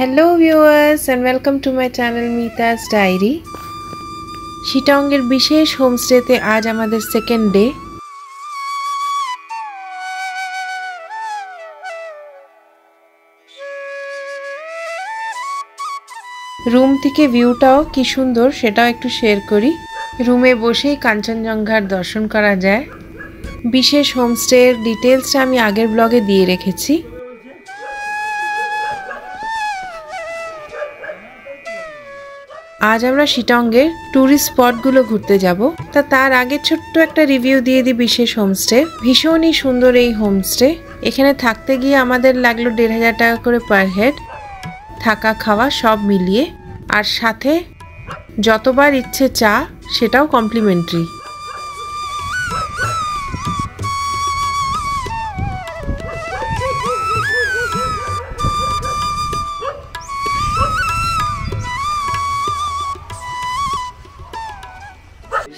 Hello viewers and welcome to my channel Mita's Diary. শিটংয়ের বিশেষ হোমস্টেতে আজ আমাদের সেকেন্ড ডে। রুম থেকে ভিউটাও কি সুন্দর সেটাও একটু শেয়ার করি। রুমে বসেই কাঞ্চনজঙ্ঘার দর্শন করা যায়। বিশেষ হোমস্টের ডিটেইলসটা আমি আগের ব্লগে দিয়ে রেখেছি। আজ আমরা শিটংয়ের টুরিস্ট স্পটগুলো ঘুরতে যাব। তার আগে ছোট্ট একটা রিভিউ দিয়ে দিই বিশেষ হোমস্টে। ভীষণই সুন্দর এই হোমস্টে। এখানে থাকতে গিয়ে আমাদের লাগলো ১,৫০০ টাকা করে পার হেড, থাকা খাওয়া সব মিলিয়ে। আর সাথে যতবার ইচ্ছে চা সেটাও কমপ্লিমেন্টারি।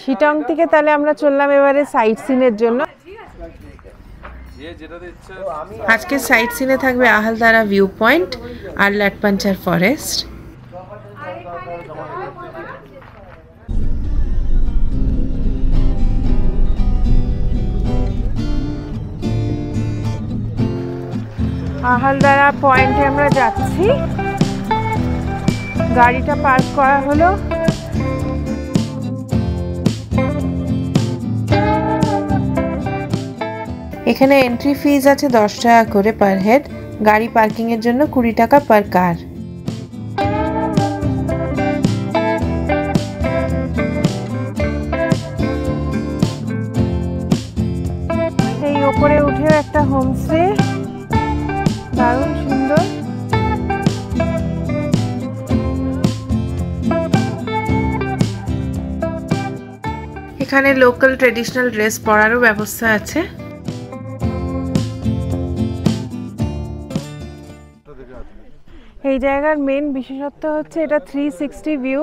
শিটং থেকে তাহলে আমরা চললাম এবারে সাইট সিনের জন্য। আজকে সাইট সিনে থাকবে আহালদারা ভিউ পয়েন্ট আর লাটপাঞ্চার ফরেস্ট। আহালদারা পয়েন্টে আমরা যাচ্ছি। গাড়িটা পার্ক করা হলো। এখানে এন্ট্রি ফিজ আছে ১০ টাকা করে পার হেড, গাড়ি পার্কিং এর জন্য ২০ টাকা পার কার। এই উপরে উঠেও একটা হোমস্টে, দারুণ সুন্দর। এখানে লোকাল ট্রেডিশনাল ড্রেস পরারও ব্যবস্থা আছে। এই জায়গার মেন বিশেষত্ব হচ্ছে এটা 360 ভিউ,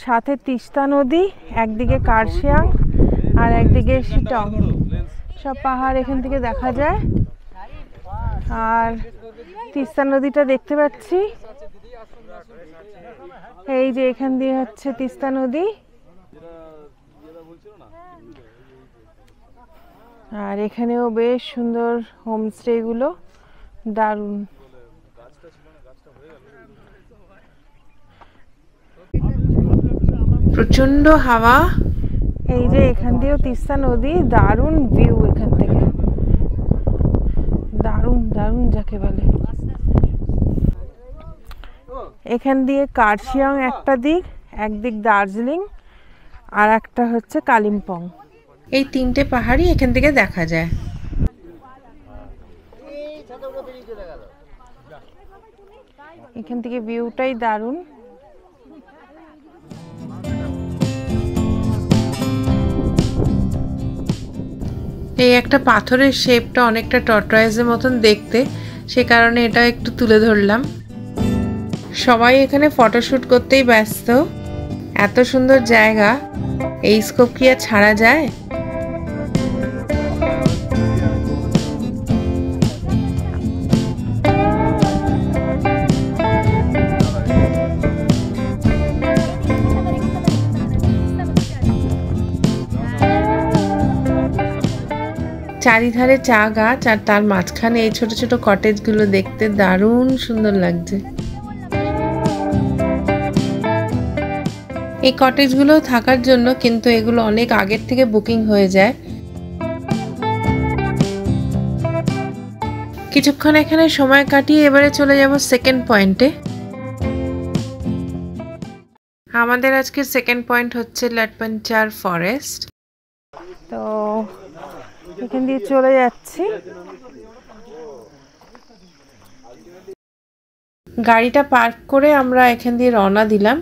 সাথে তিস্তা নদী, একদিকে কার্শিয়াং আর একদিকে শিটং। সব পাহাড় এখান থেকে দেখা যায়। আর তিস্তা নদীটা দেখতে পাচ্ছি, এই যে এখান দিয়ে হচ্ছে তিস্তা নদী। আর এখানেও বেশ সুন্দর হোমস্টে গুলো, দারুণ। প্রচন্ড হাওয়া। এই যে এখান দিয়েও তিস্তা নদী, দারুণ ভিউ এখান থেকে, দারুণ দারুণ যাকে বলে। এখান দিয়ে কার্শিয়াং একটা দিক, একদিক দার্জিলিং আর একটা হচ্ছে কালিম্পং। এই তিনটে পাহাড়ই এখান থেকে দেখা যায়। এখান থেকে ভিউটাই দারুণ। এই একটা পাথরের শেপটা অনেকটা টর্টয়েজের মতন দেখতে, সে কারণে এটা একটু তুলে ধরলাম। সবাই এখানে ফটোশুট করতেই ব্যস্ত। এত সুন্দর জায়গা, এই স্কোপ কি আর ছাড়া যায়? চারিধারে চা গাছ আর তার মাঝখানে এই ছোট ছোট কটেজ গুলো দেখতে দারুণ সুন্দর লাগছে। এই কটেজ গুলো থাকার জন্য কিন্তু এগুলো অনেক আগের থেকে বুকিং হয়ে যায়। কিছুক্ষণ এখানে সময় কাটিয়ে এবারে চলে যাব সেকেন্ড পয়েন্টে। আমাদের আজকের সেকেন্ড পয়েন্ট হচ্ছে লাটপাঞ্চার ফরেস্ট। তো এখান দিয়ে চলে যাচ্ছি। গাড়িটা পার্ক করে আমরা এখান দিয়ে রওনা দিলাম।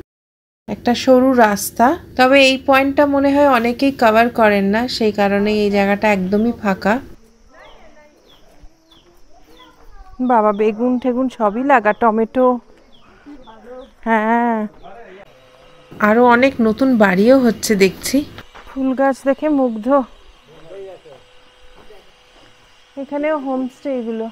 একটা সরু রাস্তা, তবে এই পয়েন্টটা মনে হয় অনেকেই কভার করেন না, সেই কারণে এই জায়গাটা একদমই ফাঁকা। বাবা, বেগুন ঠেগুন সবই লাগা, টমেটো। হ্যাঁ, আরো অনেক নতুন বাড়িও হচ্ছে দেখছি। ফুল গাছ দেখে মুগ্ধ। এখানেও হোমস্টে এগুলো।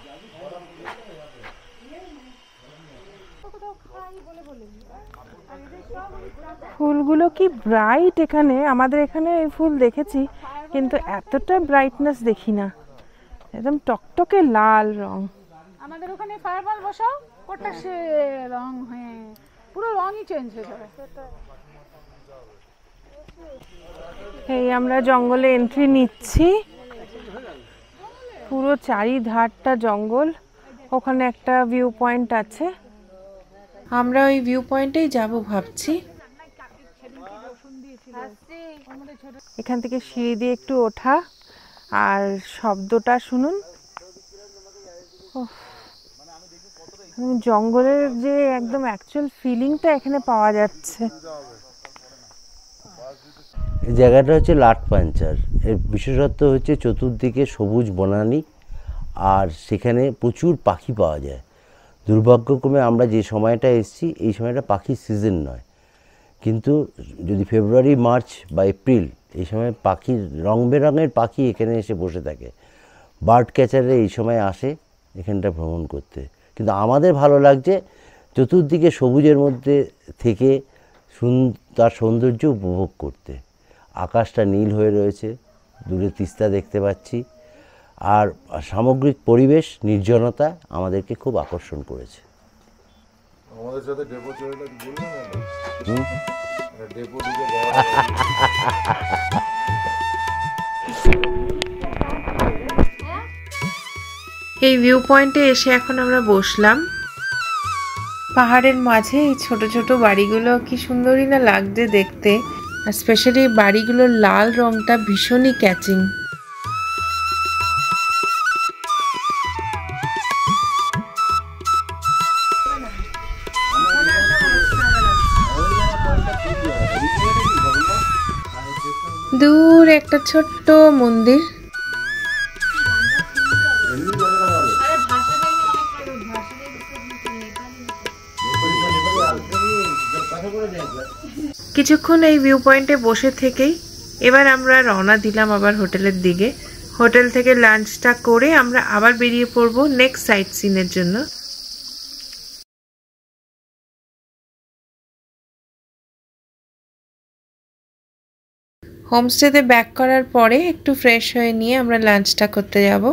ফুলগুলো কি ব্রাইট এখানে, আমাদের এখানে এই ফুল দেখেছি কিন্তু এতটা ব্রাইটনেস দেখি না, একদম টকটকে লাল রং। আমাদের ওখানে ফায়ারবল বসাও, ওটা সে রং হয়ে পুরো রংই চেঞ্জ হয়ে যাবে। এই আমরা জঙ্গলে এন্ট্রি নিচ্ছি, পুরো চারিধারটা জঙ্গল, ওখানে একটা ভিউ পয়েন্ট আছে, আমরা ওই ভিউ পয়েন্টেই যাব ভাবছি। এখান থেকে সিঁড়ি দিয়ে একটু ওঠা, আর শব্দটা শুনুন, জঙ্গলের যে একদম অ্যাকচুয়াল ফিলিংটা এখানে পাওয়া যাচ্ছে। এই জায়গাটা হচ্ছে লাটপাঞ্চার, এর বিশেষত্ব হচ্ছে চতুর্দিকে সবুজ বনানী, আর সেখানে প্রচুর পাখি পাওয়া যায়। দুর্ভাগ্যক্রমে আমরা যে সময়টা এসেছি এই সময়টা পাখির সিজন নয়, কিন্তু যদি ফেব্রুয়ারি, মার্চ বা এপ্রিল এই সময় পাখির রং বেরঙের পাখি এখানে এসে বসে থাকে। বার্ড ক্যাচারে এই সময় আসে এখানটা ভ্রমণ করতে। কিন্তু আমাদের ভালো লাগছে চতুর্দিকে সবুজের মধ্যে থেকে তার সৌন্দর্য উপভোগ করতে। আকাশটা নীল হয়ে রয়েছে, দূরে তিস্তা দেখতে পাচ্ছি, আর সামগ্রিক পরিবেশ নির্জনতা আমাদেরকে খুব আকর্ষণ করেছে। আমাদের সাথে ডেপো চড়াটা বললেন না, ডেপো দিকে এই ভিউ পয়েন্টে এসে এখন আমরা বসলাম, পাহাড়ের মাঝে এই ছোট ছোট বাড়িগুলো কি সুন্দরই না লাগছে দেখতে, আর স্পেশালি বাড়িগুলোর লাল রংটা ভীষণই ক্যাচিং। দূর একটা ছোট্ট মন্দির, কিছুক্ষণ এই ভিউ পয়েন্টে বসে থেকেই এবার আমরা রওনা দিলাম আবার হোটেলের দিকে। হোটেল থেকে লাঞ্চটা করে আমরা আবার বেরিয়ে পড়ব নেক্সট সাইট সিনের জন্য। হোমস্টেতে ব্যাক করার পরে একটু ফ্রেশ হয়ে নিয়ে আমরা লাঞ্চটা করতে যাব।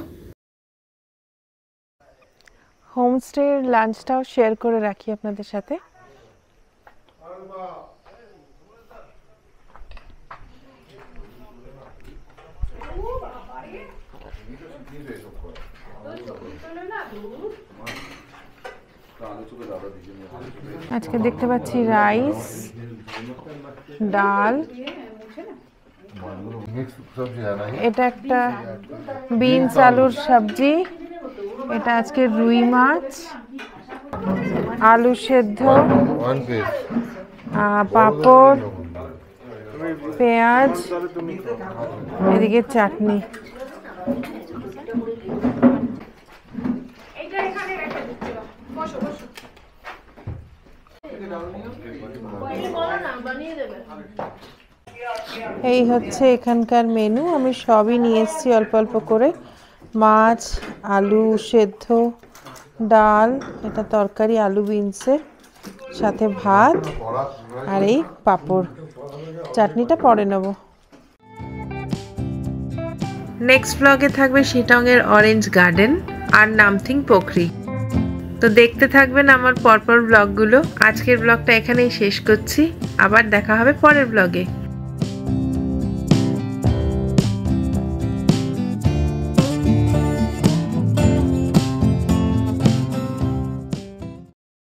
হোমস্টের লাঞ্চটাও শেয়ার করে রাখি আপনাদের সাথে। আজকে দেখতে পাচ্ছি রাইস, ডাল, এটা একটা বিনস আলুর সবজি, এটা আজকে রুই মাছ, আলু সেদ্ধ, পাঁপড়, পেঁয়াজ, এদিকে চাটনি। এই হচ্ছে এখানকার মেনু, আমি সবই নিয়ে এসেছি অল্প অল্প করে, মাছ, আলু সেদ্ধ, ডাল, এটা তরকারি আলু বিনসের সাথে ভাত, আর এই পাঁপড়, চাটনিটা পরে নেব। নেক্সট ব্লগে থাকবে শিটংয়ের অরেঞ্জ গার্ডেন আর নামথিং পোখরি। তো দেখতে থাকবেন আমার পরপর ব্লগগুলো। আজকের ব্লগটা এখানেই শেষ করছি, আবার দেখা হবে পরের ব্লগে।